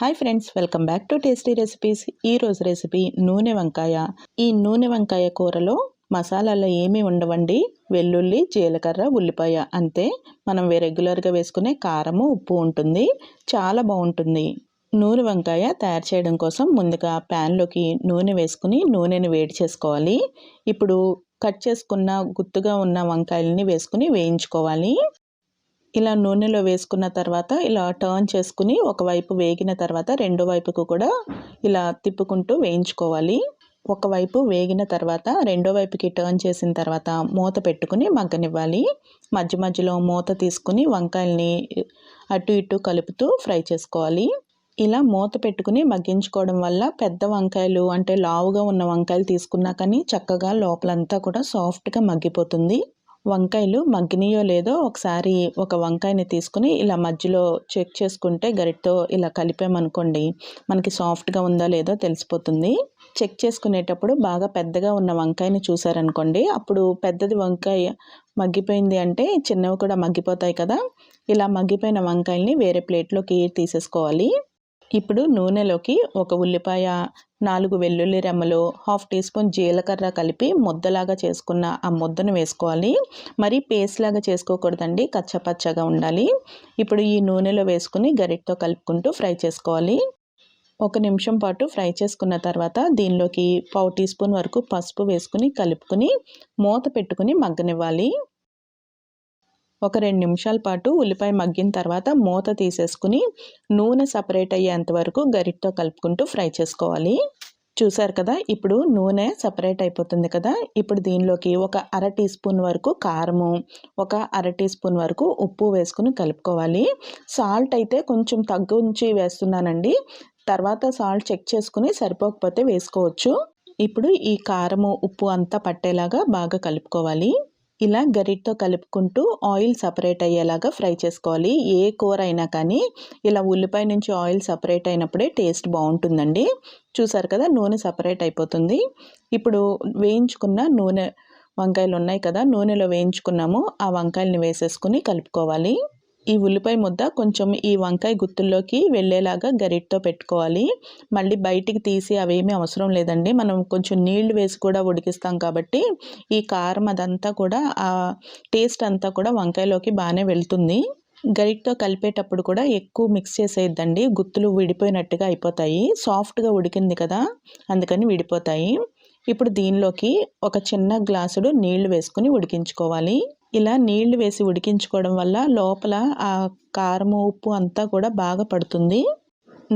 Hi friends, welcome back to tasty recipes. ఈరోజు recipe నూనె వంకాయ. ఈ నూనె వంకాయ కూరలో మసాలాలో ఏమీ ఉండవండి. వెల్లుల్లి, జీలకర్ర, ఉల్లిపాయ అంతే. మనం రెగ్యులర్గా వేసుకునే కారము, ఉప్పు ఉంటుంది. చాలా బాగుంటుంది. నూనె వంకాయ తయారు చేయడం కోసం ముందుగా ప్యాన్లోకి నూనె వేసుకుని నూనెని వేడి చేసుకోవాలి. ఇప్పుడు కట్ చేసుకున్న గుత్తుగా ఉన్న వంకాయలని వేసుకుని వేయించుకోవాలి. ఇలా నూనెలో వేసుకున్న తర్వాత ఇలా టర్న్ చేసుకుని ఒకవైపు వేగిన తర్వాత రెండో వైపుకు కూడా ఇలా తిప్పుకుంటూ వేయించుకోవాలి. ఒకవైపు వేగిన తర్వాత రెండో వైపుకి టర్న్ చేసిన తర్వాత మూత పెట్టుకుని మగ్గనివ్వాలి. మధ్య మధ్యలో మూత తీసుకుని వంకాయల్ని అటు ఇటు కలుపుతూ ఫ్రై చేసుకోవాలి. ఇలా మూత పెట్టుకుని మగ్గించుకోవడం వల్ల పెద్ద వంకాయలు అంటే లావుగా ఉన్న వంకాయలు తీసుకున్నా కానీ చక్కగా లోపలంతా కూడా సాఫ్ట్గా మగ్గిపోతుంది. వంకాయలు మగ్గినాయో లేదో ఒకసారి ఒక వంకాయని తీసుకుని ఇలా మధ్యలో చెక్ చేసుకుంటే గరిటతో ఇలా కలిపామనుకోండి, మనకి సాఫ్ట్గా ఉందా లేదో తెలిసిపోతుంది. చెక్ చేసుకునేటప్పుడు బాగా పెద్దగా ఉన్న వంకాయని చూసారనుకోండి, అప్పుడు పెద్దది వంకాయ మగ్గిపోయింది అంటే చిన్నవి కూడా మగ్గిపోతాయి కదా. ఇలా మగ్గిపోయిన వంకాయల్ని వేరే ప్లేట్లోకి తీసేసుకోవాలి. ఇప్పుడు నూనెలోకి ఒక ఉల్లిపాయ, 4 వెల్లుల్లి రెమ్మలు, 1/2 టీ స్పూన్ జీలకర్ర కలిపి ముద్దలాగా చేసుకున్న ఆ ముద్దను వేసుకోవాలి. మరి పేస్ట్ లాగా చేసుకోకూడదండి, కచ్చపచ్చగా ఉండాలి. ఇప్పుడు ఈ నూనెలో వేసుకుని గరిటతో కలుపుకుంటూ ఫ్రై చేసుకోవాలి. 1 నిమిషం పాటు ఫ్రై చేసుకున్న తర్వాత దీనిలోకి 1/2 టీ స్పూన్ వరకు పసుపు వేసుకుని కలుపుకుని మూత పెట్టుకుని మగ్గనివ్వాలి. ఒక 2 నిమిషాల పాటు ఉల్లిపాయ మగ్గిన తర్వాత మూత తీసేసుకుని నూనె సపరేట్ అయ్యేంత వరకు గరిటతో కలుపుకుంటూ ఫ్రై చేసుకోవాలి. చూసారు కదా, ఇప్పుడు నూనె సపరేట్ అయిపోతుంది కదా. ఇప్పుడు దీనిలోకి ఒక 1/2 టీ స్పూన్ వరకు కారము, ఒక 1/2 టీ స్పూన్ వరకు ఉప్పు వేసుకుని కలుపుకోవాలి. సాల్ట్ అయితే కొంచెం తగ్గించి వేస్తున్నానండి. తర్వాత సాల్ట్ చెక్ చేసుకుని సరిపోకపోతే వేసుకోవచ్చు. ఇప్పుడు ఈ కారము, ఉప్పు అంతా పట్టేలాగా బాగా కలుపుకోవాలి. ఇలా గరిటతో కలుపుకుంటూ ఆయిల్ సపరేట్ అయ్యేలాగా ఫ్రై చేసుకోవాలి. ఏ కూర అయినా కానీ ఇలా ఉల్లిపాయ నుంచి ఆయిల్ సపరేట్ అయినప్పుడే టేస్ట్ బాగుంటుందండి. చూసారు కదా, నూనె సపరేట్ అయిపోతుంది. ఇప్పుడు వేయించుకున్న నూనె వంకాయలు ఉన్నాయి కదా, నూనెలో వేయించుకున్నాము, ఆ వంకాయలని వేసేసుకుని కలుపుకోవాలి. ఈ ఉల్లిపాయ ముద్ద కొంచెం ఈ వంకాయ గుత్తుల్లోకి వెళ్ళేలాగా గరిటతో పెట్టుకోవాలి. మళ్ళీ బయటికి తీసి అవేమీ అవసరం లేదండి. మనం కొంచెం నీళ్లు వేసి కూడా ఉడికిస్తాం కాబట్టి ఈ కారం అదంతా కూడా ఆ టేస్ట్ అంతా కూడా వంకాయలోకి బాగానే వెళ్తుంది. గరిటతో కలిపేటప్పుడు కూడా ఎక్కువ మిక్స్ చేసేద్దండి, గుత్తులు విడిపోయినట్టుగా అయిపోతాయి. సాఫ్ట్గా ఉడికింది కదా, అందుకని విడిపోతాయి. ఇప్పుడు దీనిలోకి ఒక చిన్న గ్లాసుడు నీళ్లు వేసుకుని ఉడికించుకోవాలి. ఇలా నీళ్లు వేసి ఉడికించుకోవడం వల్ల లోపల ఆ కారము, ఉప్పు అంతా కూడా బాగా పడుతుంది.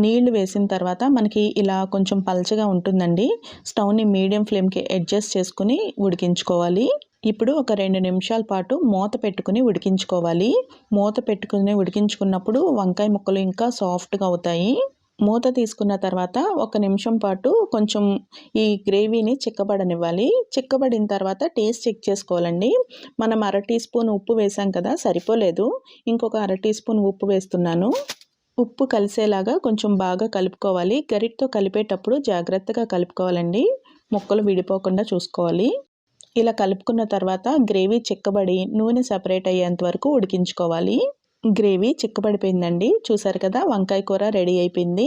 నీళ్లు వేసిన తర్వాత మనకి ఇలా కొంచెం పల్చగా ఉంటుందండి. స్టవ్ని మీడియం ఫ్లేమ్కి అడ్జస్ట్ చేసుకుని ఉడికించుకోవాలి. ఇప్పుడు ఒక 2 నిమిషాల పాటు మూత పెట్టుకుని ఉడికించుకోవాలి. మూత పెట్టుకుని ఉడికించుకున్నప్పుడు వంకాయ ముక్కలు ఇంకా సాఫ్ట్గా అవుతాయి. మూత తీసుకున్న తర్వాత 1 నిమిషం పాటు కొంచెం ఈ గ్రేవీని చిక్కబడనివ్వాలి. చిక్కబడిన తర్వాత టేస్ట్ చెక్ చేసుకోవాలండి. మనం 1/2 టీ స్పూన్ ఉప్పు వేసాం కదా, సరిపోలేదు. ఇంకొక 1/2 టీ స్పూన్ ఉప్పు వేస్తున్నాను. ఉప్పు కలిసేలాగా కొంచెం బాగా కలుపుకోవాలి. గరిటతో కలిపేటప్పుడు జాగ్రత్తగా కలుపుకోవాలండి, ముక్కలు విడిపోకుండా చూసుకోవాలి. ఇలా కలుపుకున్న తర్వాత గ్రేవీ చిక్కబడి నూనె సపరేట్ అయ్యేంత వరకు ఉడికించుకోవాలి. గ్రేవీ చిక్కబడిపోయిందండి. చూసారు కదా, వంకాయ కూర రెడీ అయిపోయింది.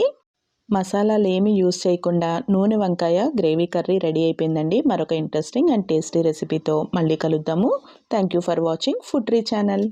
మసాలాలు ఏమీ యూస్ చేయకుండా నూనె వంకాయ గ్రేవీ కర్రీ రెడీ అయిపోయిందండి. మరొక ఇంట్రెస్టింగ్ అండ్ టేస్టీ రెసిపీతో మళ్ళీ కలుద్దాము. Thank you for watching food tree channel.